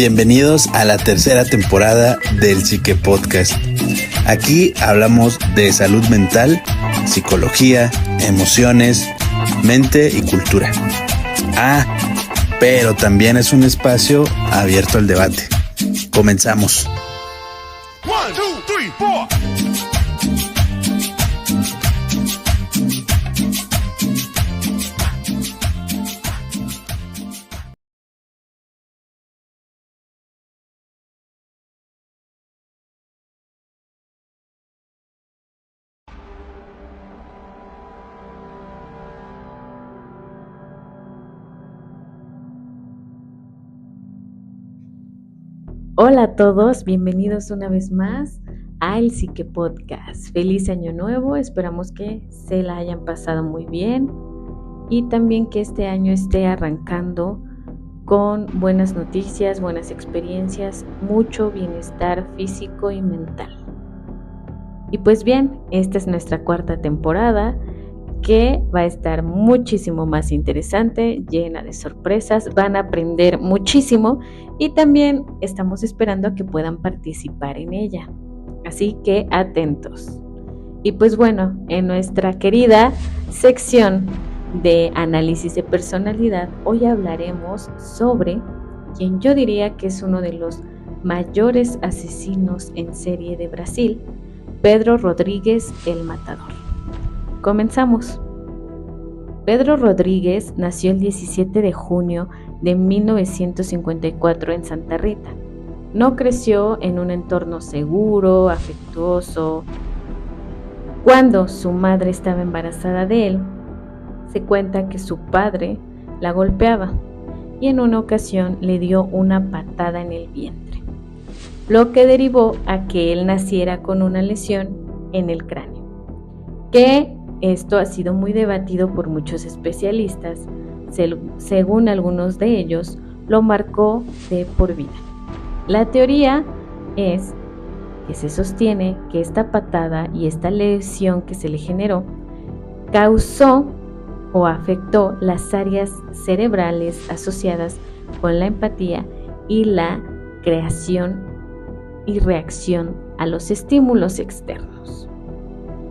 Bienvenidos a la tercera temporada del Psique Podcast. Aquí hablamos de salud mental, psicología, emociones, mente y cultura. Pero también es un espacio abierto al debate. Comenzamos. 1, 2, 3, 4. Hola a todos, bienvenidos una vez más al Psique Podcast. Feliz año nuevo, esperamos que se la hayan pasado muy bien y también que este año esté arrancando con buenas noticias, buenas experiencias, mucho bienestar físico y mental. Y pues bien, esta es nuestra cuarta temporada que va a estar muchísimo más interesante, llena de sorpresas, van a aprender muchísimo y también estamos esperando a que puedan participar en ella. Así que atentos. Y pues bueno, en nuestra querida sección de análisis de personalidad, hoy hablaremos sobre quien yo diría que es uno de los mayores asesinos en serie de Brasil, Pedro Rodríguez el Matador. Comenzamos. Pedro Rodríguez nació el 17 de junio de 1954 en Santa Rita. No creció en un entorno seguro, afectuoso. Cuando su madre estaba embarazada de él, se cuenta que su padre la golpeaba y en una ocasión le dio una patada en el vientre, lo que derivó a que él naciera con una lesión en el cráneo, que esto ha sido muy debatido por muchos especialistas. Según algunos de ellos, lo marcó de por vida. La teoría es que se sostiene que esta patada y esta lesión que se le generó causó o afectó las áreas cerebrales asociadas con la empatía y la creación y reacción a los estímulos externos.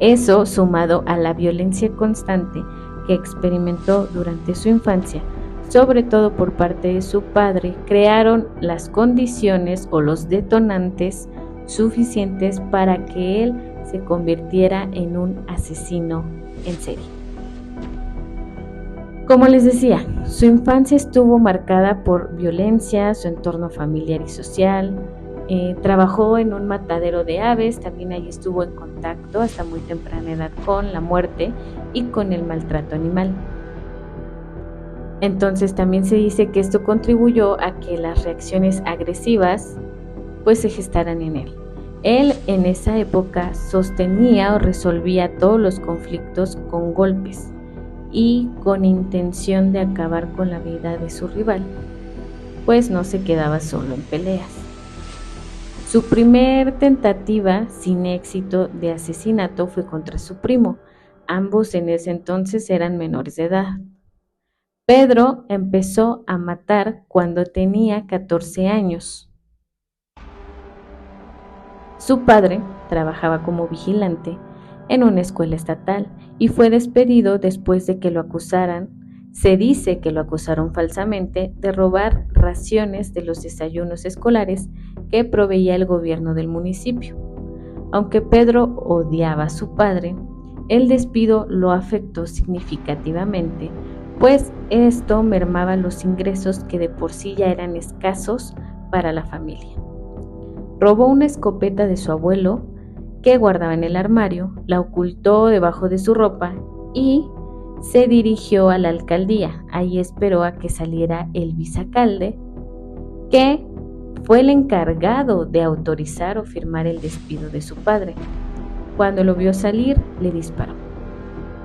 Eso, sumado a la violencia constante que experimentó durante su infancia, sobre todo por parte de su padre, crearon las condiciones o los detonantes suficientes para que él se convirtiera en un asesino en serie. Como les decía, su infancia estuvo marcada por violencia, su entorno familiar y social. Trabajó en un matadero de aves, también ahí estuvo en contacto hasta muy temprana edad con la muerte y con el maltrato animal. Entonces también se dice que esto contribuyó a que las reacciones agresivas pues se gestaran en él. Él en esa época sostenía o resolvía todos los conflictos con golpes y con intención de acabar con la vida de su rival, pues no se quedaba solo en peleas. Su primer tentativa sin éxito de asesinato fue contra su primo. Ambos en ese entonces eran menores de edad. Pedro empezó a matar cuando tenía 14 años. Su padre trabajaba como vigilante en una escuela estatal y fue despedido después de que lo acusaran. Se dice que lo acusaron falsamente de robar raciones de los desayunos escolares que proveía el gobierno del municipio. Aunque Pedro odiaba a su padre, el despido lo afectó significativamente, pues esto mermaba los ingresos que de por sí ya eran escasos para la familia. Robó una escopeta de su abuelo que guardaba en el armario, la ocultó debajo de su ropa y se dirigió a la alcaldía. Ahí esperó a que saliera el vicealcalde, que fue el encargado de autorizar o firmar el despido de su padre. Cuando lo vio salir, le disparó.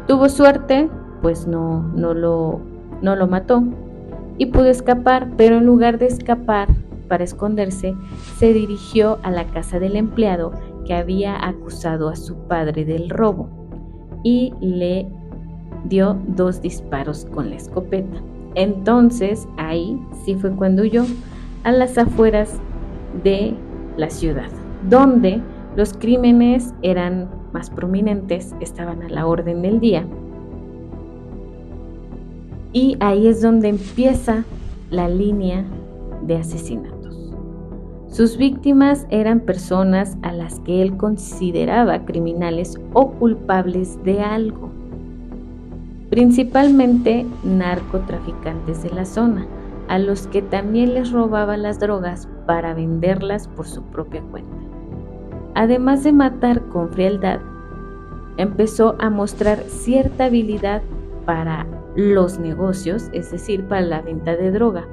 Tuvo suerte, pues no lo mató y pudo escapar, pero en lugar de escapar para esconderse, se dirigió a la casa del empleado que había acusado a su padre del robo y le dio 2 disparos con la escopeta. Entonces ahí sí fue cuando huyó. a las afueras de la ciudad, donde los crímenes eran más prominentes, estaban a la orden del día. Y ahí es donde empieza la línea de asesinatos. Sus víctimas eran personas a las que él consideraba criminales o culpables de algo, principalmente narcotraficantes de la zona, a los que también les robaba las drogas para venderlas por su propia cuenta. Además de matar con frialdad, empezó a mostrar cierta habilidad para los negocios, es decir, para la venta de droga.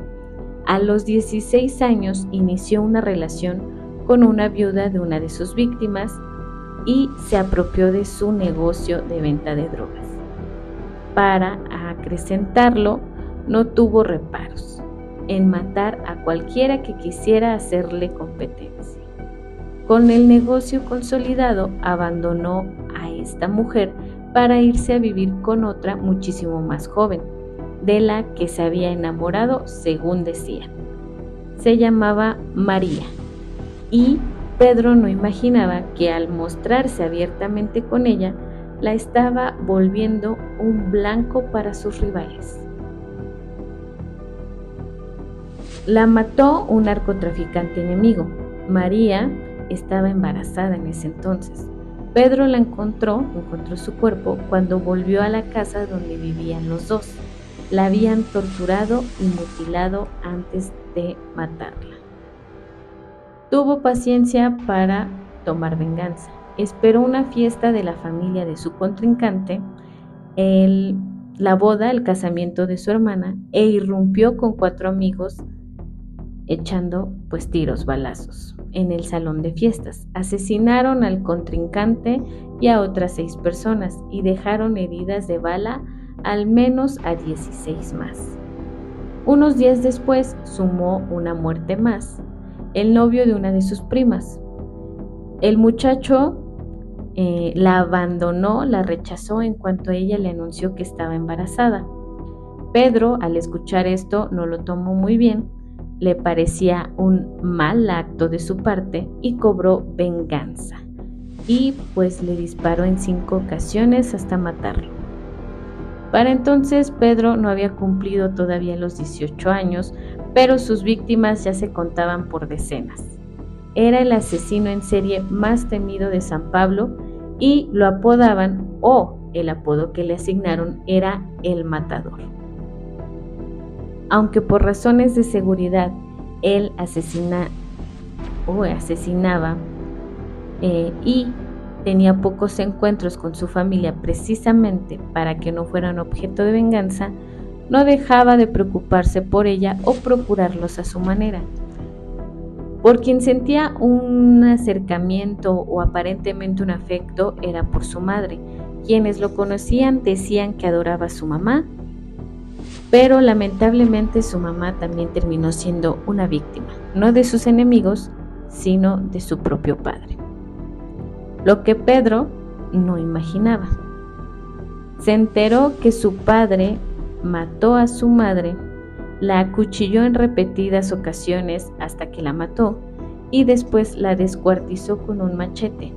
A los 16 años inició una relación con una viuda de una de sus víctimas y se apropió de su negocio de venta de drogas. Para acrecentarlo, no tuvo reparos en matar a cualquiera que quisiera hacerle competencia. Con el negocio consolidado, abandonó a esta mujer para irse a vivir con otra muchísimo más joven, de la que se había enamorado, según decía. Se llamaba María, y Pedro no imaginaba que al mostrarse abiertamente con ella, la estaba volviendo un blanco para sus rivales. La mató un narcotraficante enemigo. María estaba embarazada en ese entonces. Pedro la encontró su cuerpo cuando volvió a la casa donde vivían los dos. La habían torturado y mutilado antes de matarla. Tuvo paciencia para tomar venganza. Esperó una fiesta de la familia de su contrincante, la boda, el casamiento de su hermana, e irrumpió con 4 amigos echando tiros, balazos en el salón de fiestas. Asesinaron al contrincante y a otras 6 personas y dejaron heridas de bala al menos a 16 más. Unos días después sumó una muerte más, el novio de una de sus primas. El muchacho la abandonó, la rechazó en cuanto ella le anunció que estaba embarazada. Pedro, al escuchar esto, no lo tomó muy bien, le parecía un mal acto de su parte y cobró venganza. Y le disparó en 5 ocasiones hasta matarlo. Para entonces Pedro no había cumplido todavía los 18 años, pero sus víctimas ya se contaban por decenas. Era el asesino en serie más temido de San Pablo y lo apodaban, o el apodo que le asignaron era el Matador. Aunque por razones de seguridad él asesinaba y tenía pocos encuentros con su familia precisamente para que no fueran objeto de venganza, no dejaba de preocuparse por ella o procurarlos a su manera. Por quien sentía un acercamiento o aparentemente un afecto era por su madre. Quienes lo conocían decían que adoraba a su mamá, pero lamentablemente su mamá también terminó siendo una víctima, no de sus enemigos, sino de su propio padre. Lo que Pedro no imaginaba. Se enteró que su padre mató a su madre, la acuchilló en repetidas ocasiones hasta que la mató y después la descuartizó con un machete.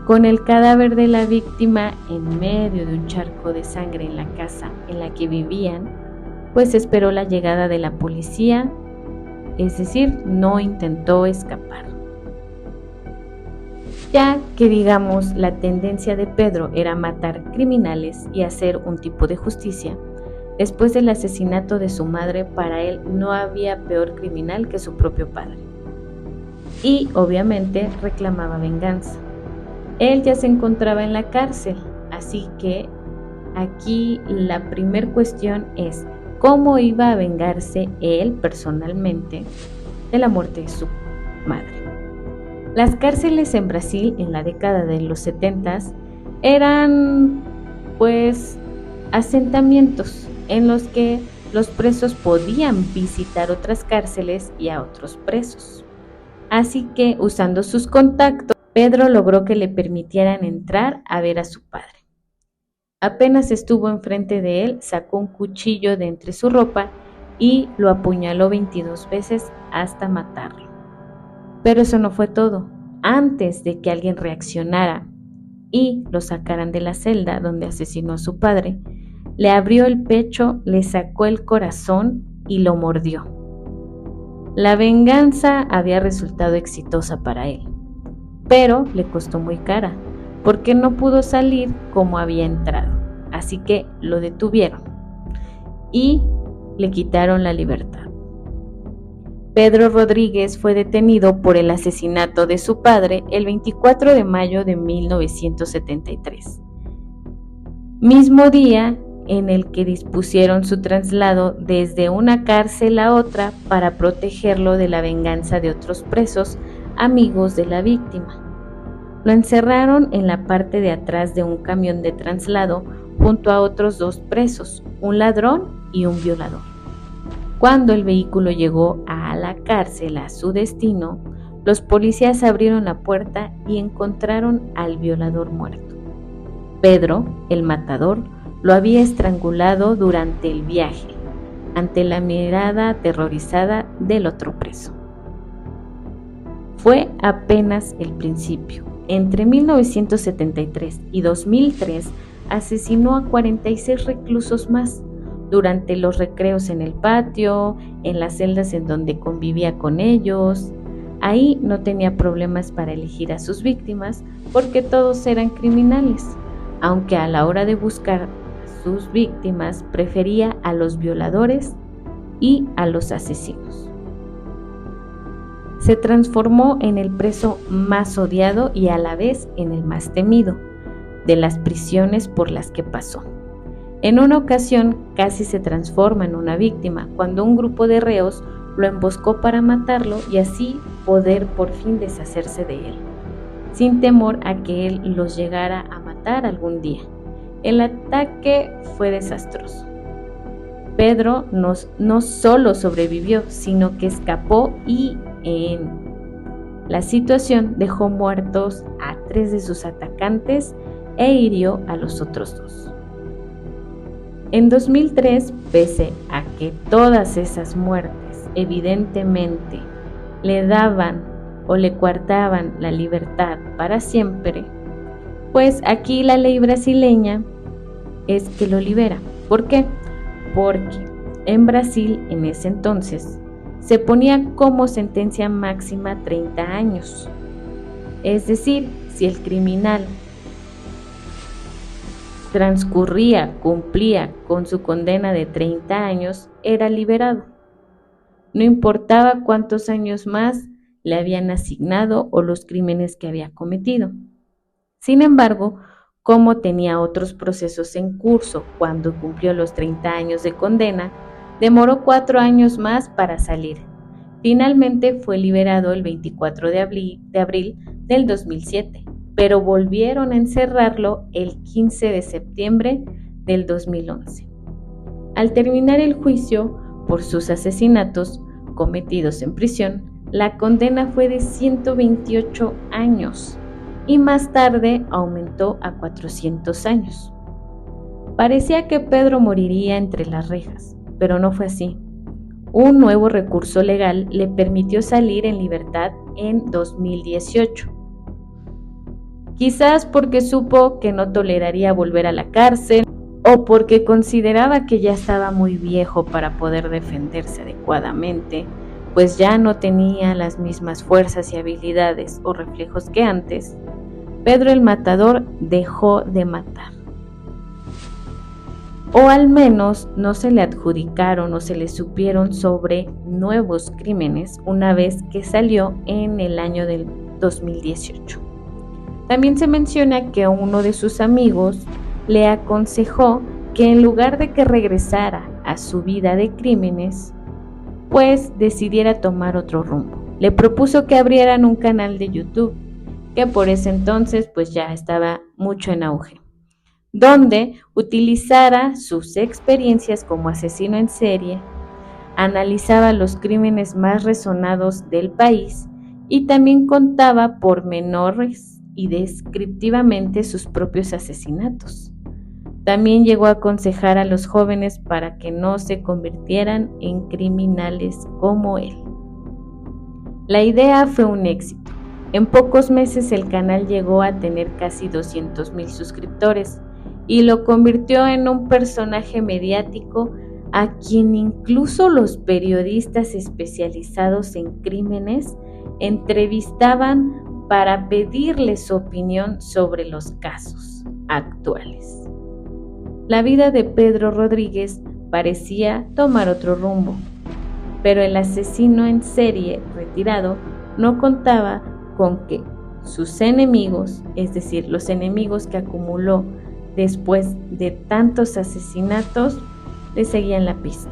Con el cadáver de la víctima en medio de un charco de sangre en la casa en la que vivían, esperó la llegada de la policía, es decir, no intentó escapar. Ya que la tendencia de Pedro era matar criminales y hacer un tipo de justicia, después del asesinato de su madre, para él no había peor criminal que su propio padre. Y obviamente reclamaba venganza. Él ya se encontraba en la cárcel, así que aquí la primer cuestión es cómo iba a vengarse él personalmente de la muerte de su madre. Las cárceles en Brasil en la década de los 70 eran asentamientos en los que los presos podían visitar otras cárceles y a otros presos. Así que, usando sus contactos, Pedro logró que le permitieran entrar a ver a su padre. Apenas estuvo enfrente de él, sacó un cuchillo de entre su ropa y lo apuñaló 22 veces hasta matarlo. Pero eso no fue todo. Antes de que alguien reaccionara y lo sacaran de la celda donde asesinó a su padre, le abrió el pecho, le sacó el corazón y lo mordió. La venganza había resultado exitosa para él, pero le costó muy cara, porque no pudo salir como había entrado. Así que lo detuvieron y le quitaron la libertad. Pedro Rodríguez fue detenido por el asesinato de su padre el 24 de mayo de 1973, mismo día en el que dispusieron su traslado desde una cárcel a otra para protegerlo de la venganza de otros presos amigos de la víctima. Lo encerraron en la parte de atrás de un camión de traslado junto a otros 2 presos, un ladrón y un violador. Cuando el vehículo llegó a la cárcel a su destino, los policías abrieron la puerta y encontraron al violador muerto. Pedro, el matador, lo había estrangulado durante el viaje, ante la mirada aterrorizada del otro preso. Fue apenas el principio. Entre 1973 y 2003 asesinó a 46 reclusos más durante los recreos en el patio, en las celdas en donde convivía con ellos. Ahí no tenía problemas para elegir a sus víctimas porque todos eran criminales, aunque a la hora de buscar a sus víctimas prefería a los violadores y a los asesinos. Se transformó en el preso más odiado y a la vez en el más temido de las prisiones por las que pasó. En una ocasión casi se transforma en una víctima cuando un grupo de reos lo emboscó para matarlo y así poder por fin deshacerse de él, sin temor a que él los llegara a matar algún día. El ataque fue desastroso. Pedro no solo sobrevivió, sino que escapó y en la situación dejó muertos a 3 de sus atacantes e hirió a los otros 2. En 2003, pese a que todas esas muertes evidentemente le daban o le coartaban la libertad para siempre, pues aquí la ley brasileña es que lo libera. ¿Por qué? Porque en Brasil en ese entonces se ponía como sentencia máxima 30 años. Es decir, si el criminal cumplía con su condena de 30 años, era liberado. No importaba cuántos años más le habían asignado o los crímenes que había cometido. Sin embargo, como tenía otros procesos en curso cuando cumplió los 30 años de condena, demoró 4 años más para salir. Finalmente fue liberado el 24 de abril del 2007, pero volvieron a encerrarlo el 15 de septiembre del 2011. Al terminar el juicio por sus asesinatos cometidos en prisión, la condena fue de 128 años y más tarde aumentó a 400 años. Parecía que Pedro moriría entre las rejas, pero no fue así. Un nuevo recurso legal le permitió salir en libertad en 2018. Quizás porque supo que no toleraría volver a la cárcel o porque consideraba que ya estaba muy viejo para poder defenderse adecuadamente, pues ya no tenía las mismas fuerzas y habilidades o reflejos que antes. Pedro el Matador dejó de matar. O al menos no se le adjudicaron o se le supieron sobre nuevos crímenes una vez que salió en el año del 2018. También se menciona que uno de sus amigos le aconsejó que en lugar de que regresara a su vida de crímenes, pues decidiera tomar otro rumbo. Le propuso que abrieran un canal de YouTube, que por ese entonces pues ya estaba mucho en auge, donde utilizara sus experiencias como asesino en serie, analizaba los crímenes más resonados del país y también contaba pormenores y descriptivamente sus propios asesinatos. También llegó a aconsejar a los jóvenes para que no se convirtieran en criminales como él. La idea fue un éxito. En pocos meses el canal llegó a tener casi 200,000 suscriptores y lo convirtió en un personaje mediático a quien incluso los periodistas especializados en crímenes entrevistaban para pedirle su opinión sobre los casos actuales. La vida de Pedro Rodríguez parecía tomar otro rumbo, pero el asesino en serie retirado no contaba con que sus enemigos, es decir, los enemigos que acumuló después de tantos asesinatos, le seguían la pista.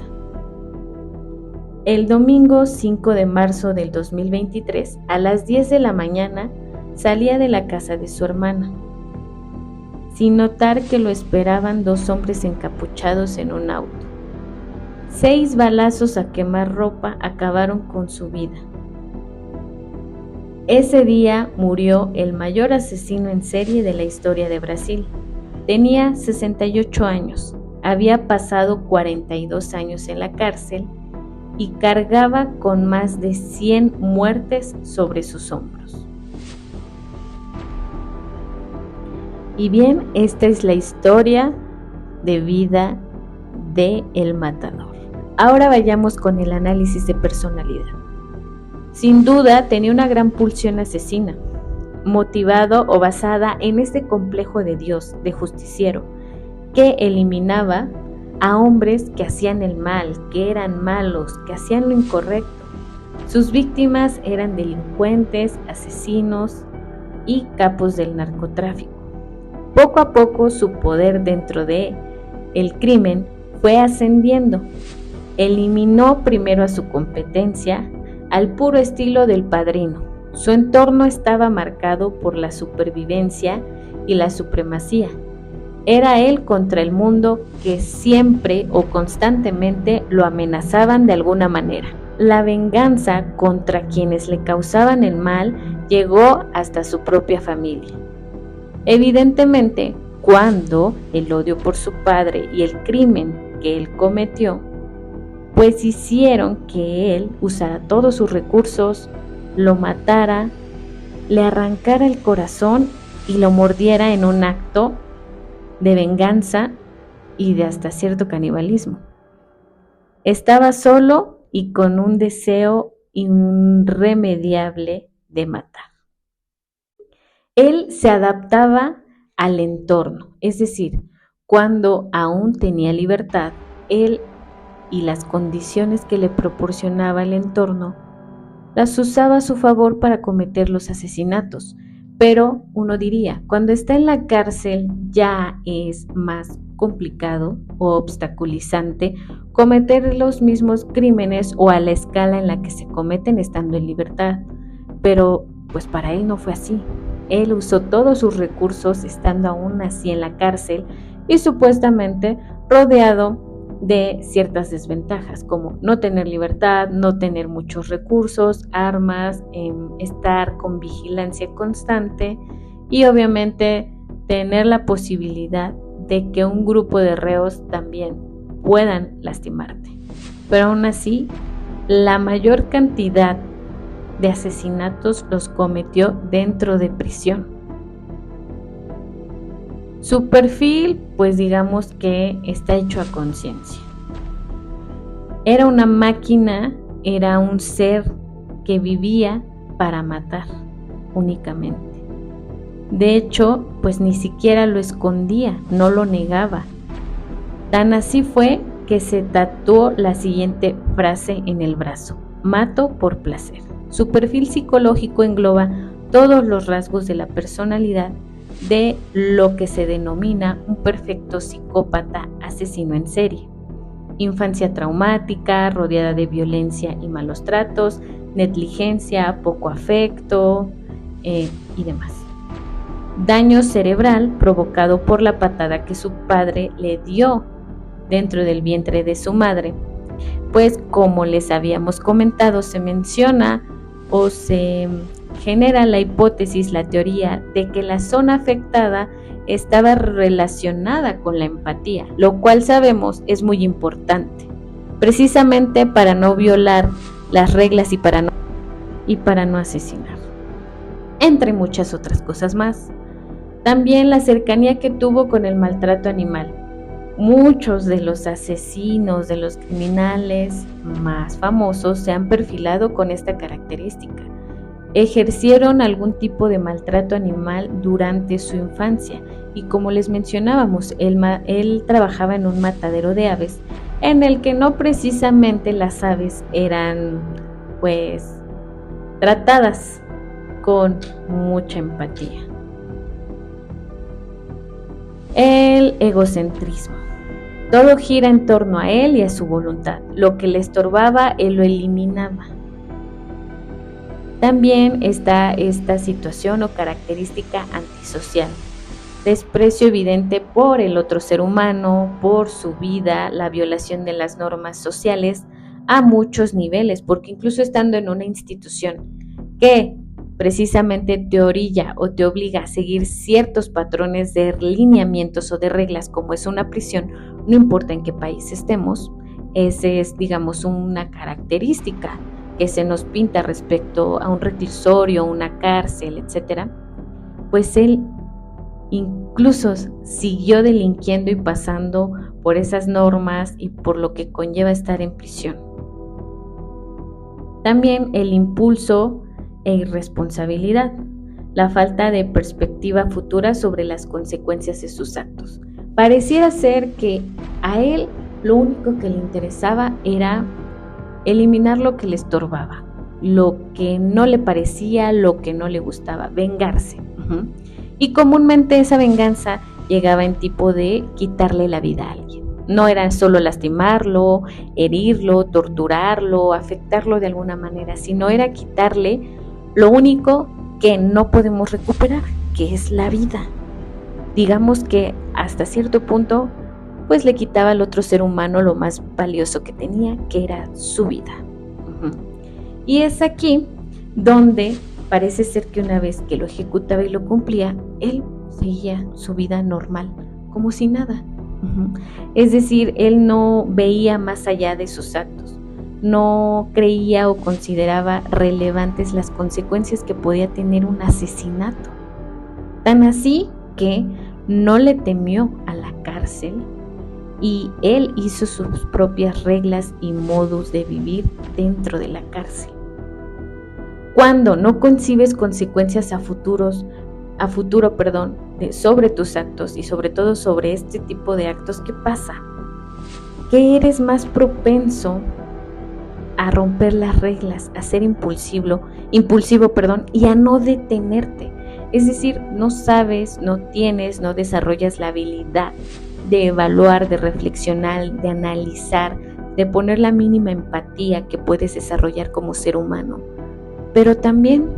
El domingo 5 de marzo del 2023, a las 10 de la mañana, salía de la casa de su hermana, sin notar que lo esperaban 2 hombres encapuchados en un auto. 6 balazos a quemarropa acabaron con su vida. Ese día murió el mayor asesino en serie de la historia de Brasil. Tenía 68 años, había pasado 42 años en la cárcel y cargaba con más de 100 muertes sobre sus hombros. Y bien, esta es la historia de vida de El Matador. Ahora vayamos con el análisis de personalidad. Sin duda tenía una gran pulsión asesina, motivado o basada en este complejo de Dios, de justiciero, que eliminaba a hombres que hacían el mal, que eran malos, que hacían lo incorrecto. Sus víctimas eran delincuentes, asesinos y capos del narcotráfico. Poco a poco su poder dentro de el crimen fue ascendiendo. Eliminó primero a su competencia, al puro estilo del Padrino. Su entorno estaba marcado por la supervivencia y la supremacía. Era él contra el mundo que siempre o constantemente lo amenazaban de alguna manera. La venganza contra quienes le causaban el mal llegó hasta su propia familia. Evidentemente, cuando el odio por su padre y el crimen que él cometió, pues hicieron que él usara todos sus recursos, lo matara, le arrancara el corazón y lo mordiera en un acto de venganza y de hasta cierto canibalismo. Estaba solo y con un deseo irremediable de matar. Él se adaptaba al entorno, es decir, cuando aún tenía libertad, él y las condiciones que le proporcionaba el entorno, las usaba a su favor para cometer los asesinatos. Pero uno diría, cuando está en la cárcel ya es más complicado o obstaculizante cometer los mismos crímenes o a la escala en la que se cometen estando en libertad. Pero pues para él no fue así. Él usó todos sus recursos estando aún así en la cárcel y supuestamente rodeado de ciertas desventajas, como no tener libertad, no tener muchos recursos, armas, estar con vigilancia constante y obviamente tener la posibilidad de que un grupo de reos también puedan lastimarte. Pero aún así, la mayor cantidad de asesinatos los cometió dentro de prisión. Su perfil, pues digamos que está hecho a conciencia. Era una máquina, era un ser que vivía para matar únicamente. De hecho, pues ni siquiera lo escondía, no lo negaba. Tan así fue que se tatuó la siguiente frase en el brazo: mato por placer. Su perfil psicológico engloba todos los rasgos de la personalidad de lo que se denomina un perfecto psicópata asesino en serie. Infancia traumática, rodeada de violencia y malos tratos, negligencia, poco afecto y demás. Daño cerebral provocado por la patada que su padre le dio dentro del vientre de su madre. Pues como les habíamos comentado, se menciona o se genera la hipótesis, la teoría de que la zona afectada estaba relacionada con la empatía, lo cual sabemos es muy importante, precisamente para no violar las reglas y para no asesinar, entre muchas otras cosas más. También la cercanía que tuvo con el maltrato animal. Muchos de los asesinos, de los criminales más famosos se han perfilado con esta característica. Ejercieron algún tipo de maltrato animal durante su infancia y, como les mencionábamos, él trabajaba en un matadero de aves en el que no precisamente las aves eran pues tratadas con mucha empatía. El egocentrismo. Todo gira en torno a él y a su voluntad. Lo que le estorbaba, él lo eliminaba. También está esta situación o característica antisocial. Desprecio evidente por el otro ser humano, por su vida, la violación de las normas sociales a muchos niveles, porque incluso estando en una institución que precisamente te orilla o te obliga a seguir ciertos patrones de lineamientos o de reglas, como es una prisión, no importa en qué país estemos, ese es, digamos, una característica que se nos pinta respecto a un reclusorio, una cárcel, etcétera. Pues él incluso siguió delinquiendo y pasando por esas normas y por lo que conlleva estar en prisión. También el impulso e irresponsabilidad, la falta de perspectiva futura sobre las consecuencias de sus actos. Pareciera ser que a él lo único que le interesaba era eliminar lo que le estorbaba, lo que no le parecía, lo que no le gustaba, vengarse. Y comúnmente esa venganza llegaba en tipo de quitarle la vida a alguien. No era solo lastimarlo, herirlo, torturarlo, afectarlo de alguna manera, sino era quitarle lo único que no podemos recuperar, que es la vida. Digamos que hasta cierto punto, pues le quitaba al otro ser humano lo más valioso que tenía, que era su vida. Y es aquí donde parece ser que una vez que lo ejecutaba y lo cumplía, él seguía su vida normal, como si nada. Es decir, él no veía más allá de sus actos. No creía o consideraba relevantes las consecuencias que podía tener un asesinato. Tan así que no le temió a la cárcel y él hizo sus propias reglas y modos de vivir dentro de la cárcel. Cuando no concibes consecuencias a futuro, sobre tus actos y sobre todo sobre este tipo de actos, ¿qué pasa? Que eres más propenso a romper las reglas, a ser impulsivo, y a no detenerte. Es decir, no sabes, no desarrollas la habilidad de evaluar, de reflexionar, de analizar, de poner la mínima empatía que puedes desarrollar como ser humano. Pero también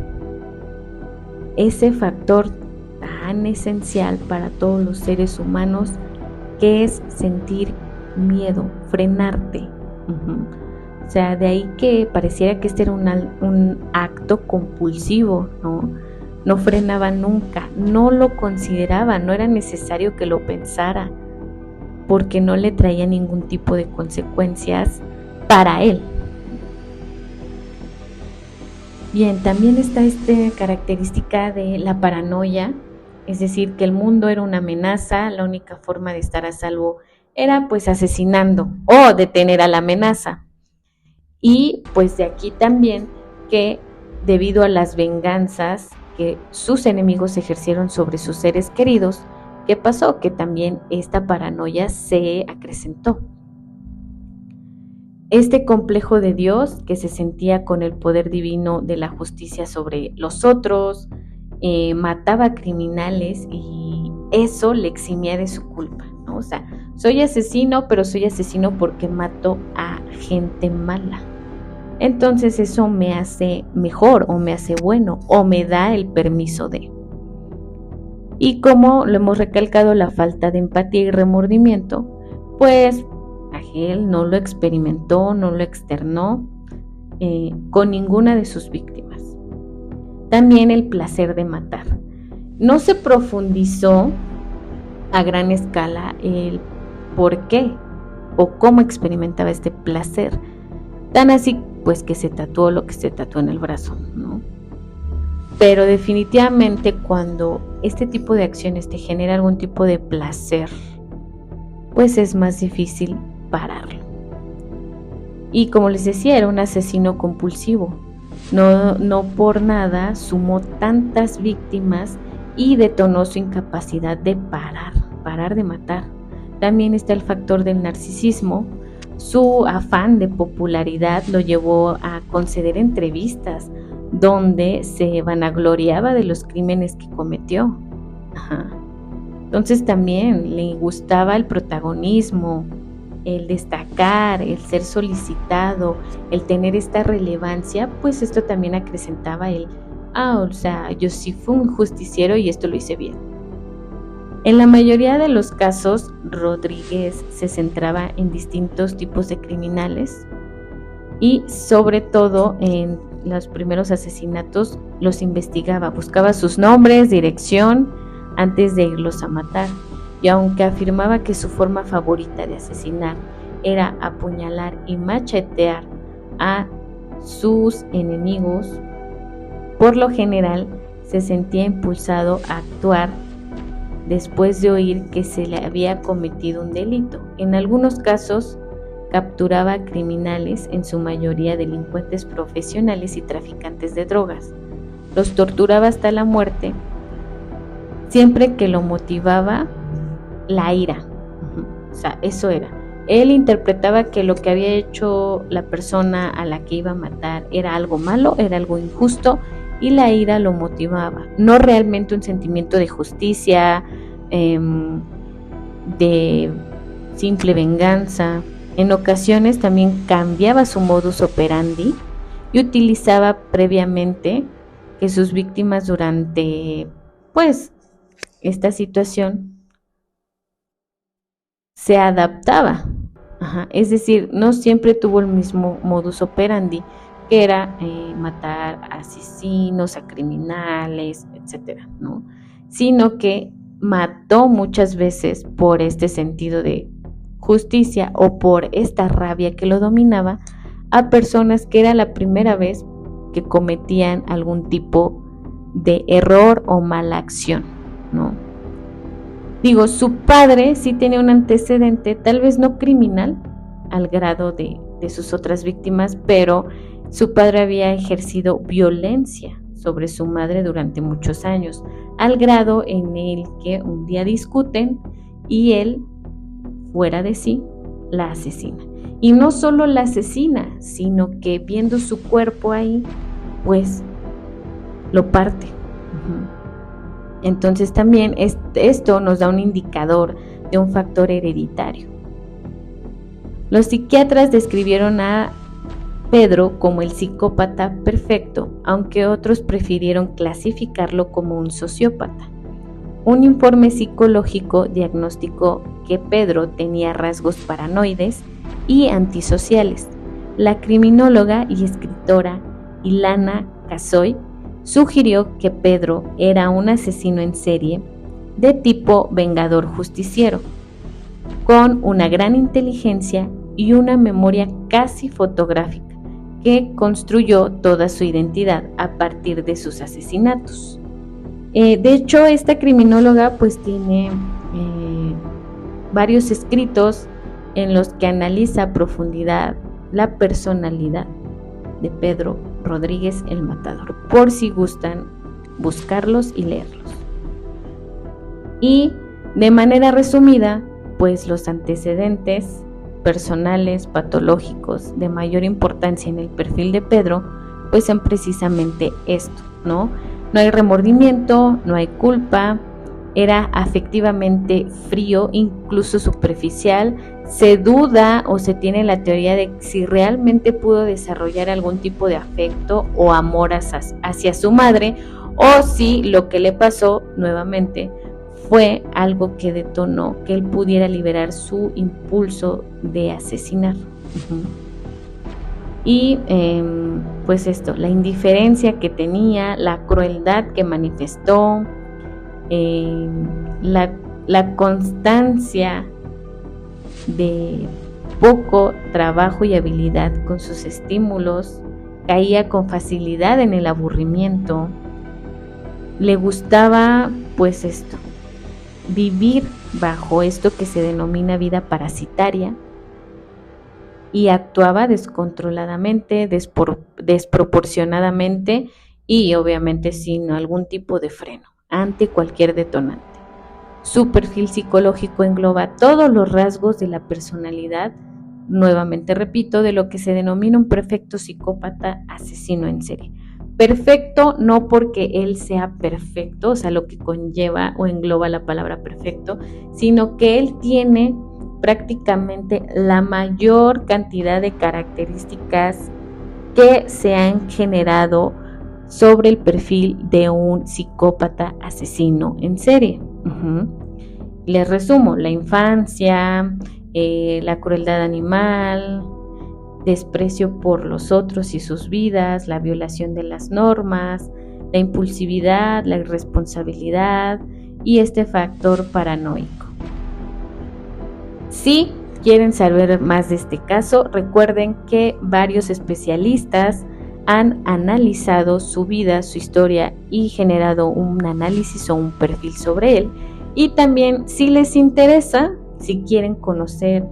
ese factor tan esencial para todos los seres humanos, que es sentir miedo, frenarte. O sea, de ahí que pareciera que este era un acto compulsivo, ¿no? No frenaba nunca, no lo consideraba, no era necesario que lo pensara, porque no le traía ningún tipo de consecuencias para él. Bien, también está esta característica de la paranoia, es decir, que el mundo era una amenaza, la única forma de estar a salvo era pues asesinando o detener a la amenaza. Y pues de aquí también que debido a las venganzas que sus enemigos ejercieron sobre sus seres queridos, ¿qué pasó? Que también esta paranoia se acrecentó. Este complejo de Dios que se sentía con el poder divino de la justicia sobre los otros, mataba a criminales y eso le eximía de su culpa, ¿no? O sea, soy asesino, pero soy asesino porque mato a gente mala. Entonces eso me hace mejor o me hace bueno o me da el permiso de. Y como lo hemos recalcado, la falta de empatía y remordimiento, pues él no lo experimentó, no lo externó con ninguna de sus víctimas. también el placer de matar. No se profundizó a gran escala el por qué o cómo experimentaba este placer, tan así pues que se tatuó lo que se tatuó en el brazo, ¿no? Pero definitivamente cuando este tipo de acciones te genera algún tipo de placer, pues es más difícil pararlo. Y como les decía, era un asesino compulsivo. No por nada sumó tantas víctimas y detonó su incapacidad de parar de matar. También está el factor del narcisismo. Su afán de popularidad lo llevó a conceder entrevistas donde se vanagloriaba de los crímenes que cometió. Entonces también le gustaba el protagonismo, el destacar, el ser solicitado, el tener esta relevancia, pues esto también acrecentaba yo sí fui un justiciero y esto lo hice bien. En la mayoría de los casos, Rodríguez se centraba en distintos tipos de criminales y sobre todo en los primeros asesinatos los investigaba, buscaba sus nombres, dirección antes de irlos a matar. Y aunque afirmaba que su forma favorita de asesinar era apuñalar y machetear a sus enemigos, por lo general se sentía impulsado a actuar después de oír que se le había cometido un delito. En algunos casos capturaba a criminales, en su mayoría delincuentes profesionales y traficantes de drogas. Los torturaba hasta la muerte, siempre que lo motivaba la ira. O sea, eso era. Él interpretaba que lo que había hecho la persona a la que iba a matar era algo malo, era algo injusto, y la ira lo motivaba. No realmente un sentimiento de justicia, de simple venganza. En ocasiones también cambiaba su modus operandi y utilizaba previamente que sus víctimas durante, pues, esta situación se adaptaba. Es decir, no siempre tuvo el mismo modus operandi, que era matar a asesinos, a criminales, etcétera, ¿no? Sino que mató muchas veces por este sentido de justicia o por esta rabia que lo dominaba a personas que era la primera vez que cometían algún tipo de error o mala acción, ¿no? Digo, su padre sí tenía un antecedente, tal vez no criminal al grado de sus otras víctimas, pero su padre había ejercido violencia sobre su madre durante muchos años, al grado en el que un día discuten y él, fuera de sí, la asesina. Y no solo la asesina, sino que viendo su cuerpo ahí, pues lo parte. Entonces también esto nos da un indicador de un factor hereditario. Los psiquiatras describieron a Pedro como el psicópata perfecto, aunque otros prefirieron clasificarlo como un sociópata. Un informe psicológico diagnosticó que Pedro tenía rasgos paranoides y antisociales. La criminóloga y escritora Ilana Kasoy sugirió que Pedro era un asesino en serie de tipo vengador justiciero, con una gran inteligencia y una memoria casi fotográfica, que construyó toda su identidad a partir de sus asesinatos. De hecho, esta criminóloga pues tiene varios escritos en los que analiza a profundidad la personalidad de Pedro Rodríguez el Matador, por si gustan buscarlos y leerlos. Y de manera resumida, pues los antecedentes personales, patológicos, de mayor importancia en el perfil de Pedro, pues son precisamente esto, ¿no? No hay remordimiento, no hay culpa, era afectivamente frío, incluso superficial. Se duda o se tiene la teoría de si realmente pudo desarrollar algún tipo de afecto o amor hacia su madre, o si lo que le pasó nuevamente fue algo que detonó que él pudiera liberar su impulso de asesinar. Y pues esto, la indiferencia que tenía, la crueldad que manifestó, la constancia de poco trabajo y habilidad con sus estímulos, caía con facilidad en el aburrimiento, le gustaba pues esto, vivir bajo esto que se denomina vida parasitaria, y actuaba descontroladamente, desproporcionadamente y obviamente sin algún tipo de freno ante cualquier detonante. Su perfil psicológico engloba todos los rasgos de la personalidad, nuevamente repito, de lo que se denomina un perfecto psicópata asesino en serie. Perfecto no porque él sea perfecto, o sea, lo que conlleva o engloba la palabra perfecto, sino que él tiene prácticamente la mayor cantidad de características que se han generado sobre el perfil de un psicópata asesino en serie. Les resumo: la infancia, la crueldad animal, desprecio por los otros y sus vidas, la violación de las normas, la impulsividad, la irresponsabilidad y este factor paranoico. Si quieren saber más de este caso, recuerden que varios especialistas han analizado su vida, su historia y generado un análisis o un perfil sobre él. Y también, si les interesa, si quieren conocer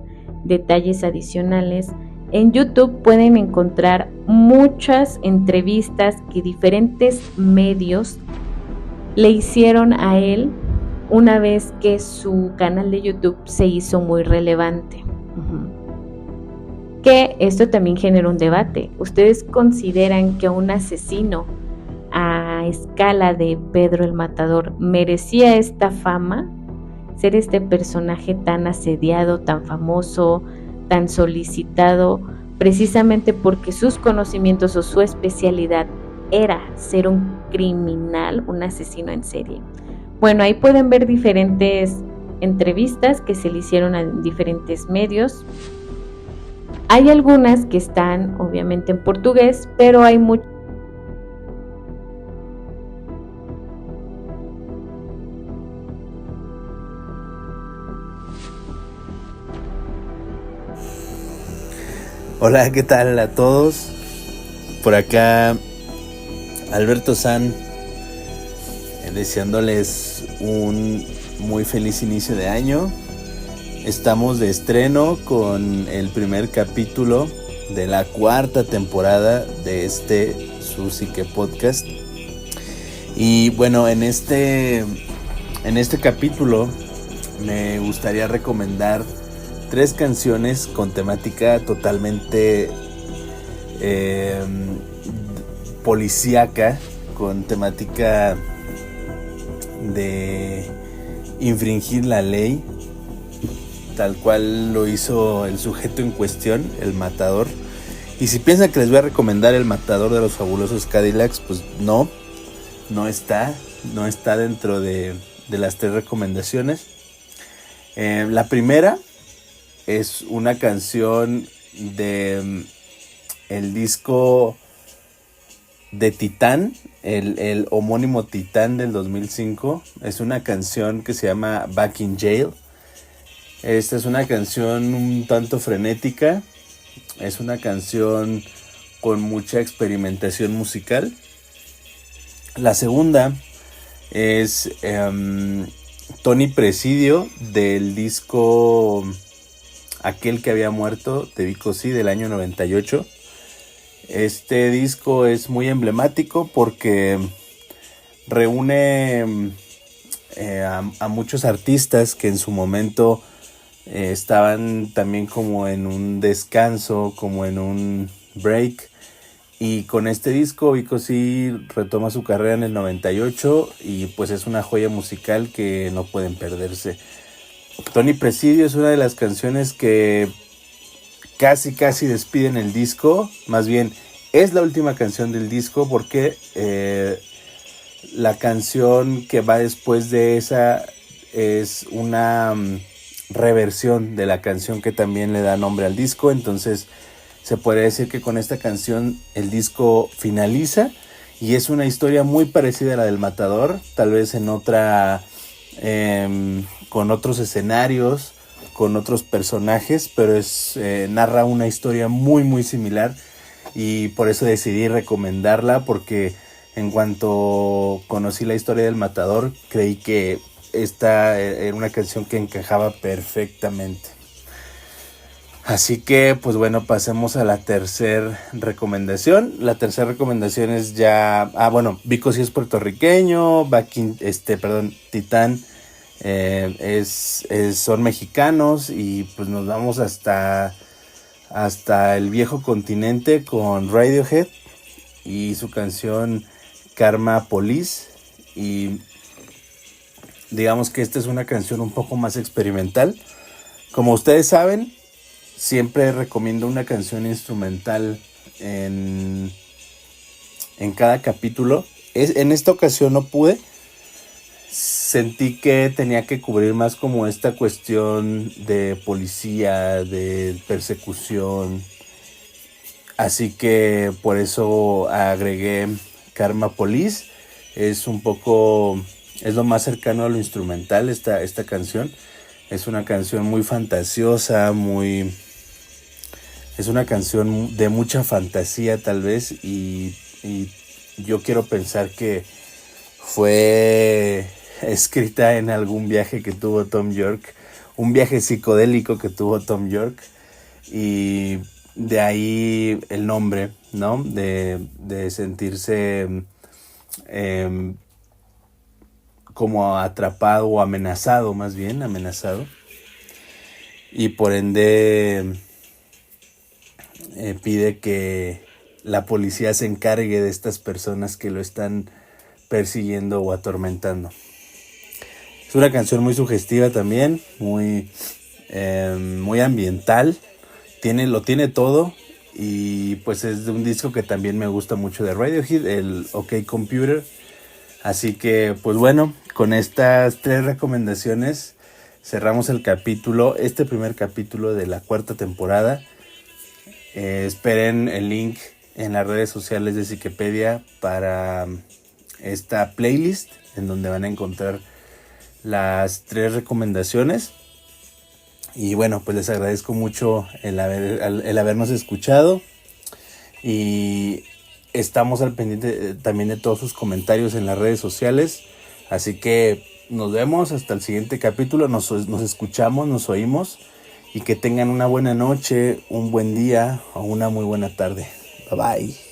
detalles adicionales, en YouTube pueden encontrar muchas entrevistas que diferentes medios le hicieron a él una vez que su canal de YouTube se hizo muy relevante. Que esto también genera un debate. ¿Ustedes consideran que un asesino a escala de Pedro el Matador merecía esta fama? Ser este personaje tan asediado, tan famoso, tan solicitado, precisamente porque sus conocimientos o su especialidad era ser un criminal, un asesino en serie. Bueno, ahí pueden ver diferentes entrevistas que se le hicieron a diferentes medios. Hay algunas que están obviamente en portugués, pero hay muchas. Hola, ¿qué tal a todos? Por acá Alberto San, deseándoles un muy feliz inicio de año. Estamos de estreno con el primer capítulo de la 4ª temporada de su Psique Podcast. Y bueno, en este capítulo me gustaría recomendar 3 canciones con temática totalmente policíaca, con temática de infringir la ley, tal cual lo hizo el sujeto en cuestión, el matador. Y si piensan que les voy a recomendar El Matador de los Fabulosos Cadillacs, pues no está dentro de las 3 recomendaciones. La primera es una canción de el disco de Titán, el homónimo Titán del 2005. Es una canción que se llama Back in Jail. Esta es una canción un tanto frenética. Es una canción con mucha experimentación musical. La segunda es Tony Presidio, del disco Aquel que había muerto de Vico Sí, del año 98. Este disco es muy emblemático porque reúne a muchos artistas que en su momento estaban también como en un descanso, como en un break. Y con este disco Vico Sí retoma su carrera en el 98 y pues es una joya musical que no pueden perderse. Tony Presidio es una de las canciones que casi despiden el disco. Más bien es la última canción del disco, porque la canción que va después de esa es una reversión de la canción que también le da nombre al disco. Entonces se podría decir que con esta canción el disco finaliza y es una historia muy parecida a la del Matador, tal vez en otra, con otros escenarios, con otros personajes, pero narra una historia muy muy similar y por eso decidí recomendarla, porque en cuanto conocí la historia del Matador creí que esta era una canción que encajaba perfectamente. Así que, pues bueno, pasemos a la tercera recomendación. La tercera recomendación es ya... Vico sí es puertorriqueño, Titán son mexicanos y pues nos vamos hasta el viejo continente con Radiohead y su canción Karma Police. Y digamos que esta es una canción un poco más experimental. Como ustedes saben, siempre recomiendo una canción instrumental en cada capítulo. En esta ocasión no pude. Sentí que tenía que cubrir más como esta cuestión de policía, de persecución. Así que por eso agregué Karma Police. Es lo más cercano a lo instrumental esta canción. Es una canción muy fantasiosa, es una canción de mucha fantasía tal vez, y yo quiero pensar que fue escrita en algún viaje que tuvo Thom Yorke, un viaje psicodélico que tuvo Thom Yorke, y de ahí el nombre, ¿no? De sentirse como atrapado o amenazado, más bien amenazado, y por ende pide que la policía se encargue de estas personas que lo están persiguiendo o atormentando. Es una canción muy sugestiva también, muy ambiental, lo tiene todo, y pues es de un disco que también me gusta mucho de Radiohead, el OK Computer. Así que pues bueno, con estas 3 recomendaciones cerramos el capítulo, este primer capítulo de la 4ª temporada. Esperen el link en las redes sociales de Psiquepedia para esta playlist, en donde van a encontrar las 3 recomendaciones. Y bueno, pues les agradezco mucho el habernos escuchado, y estamos al pendiente también de todos sus comentarios en las redes sociales. Así que nos vemos hasta el siguiente capítulo, nos escuchamos, nos oímos, y que tengan una buena noche, un buen día o una muy buena tarde. Bye bye.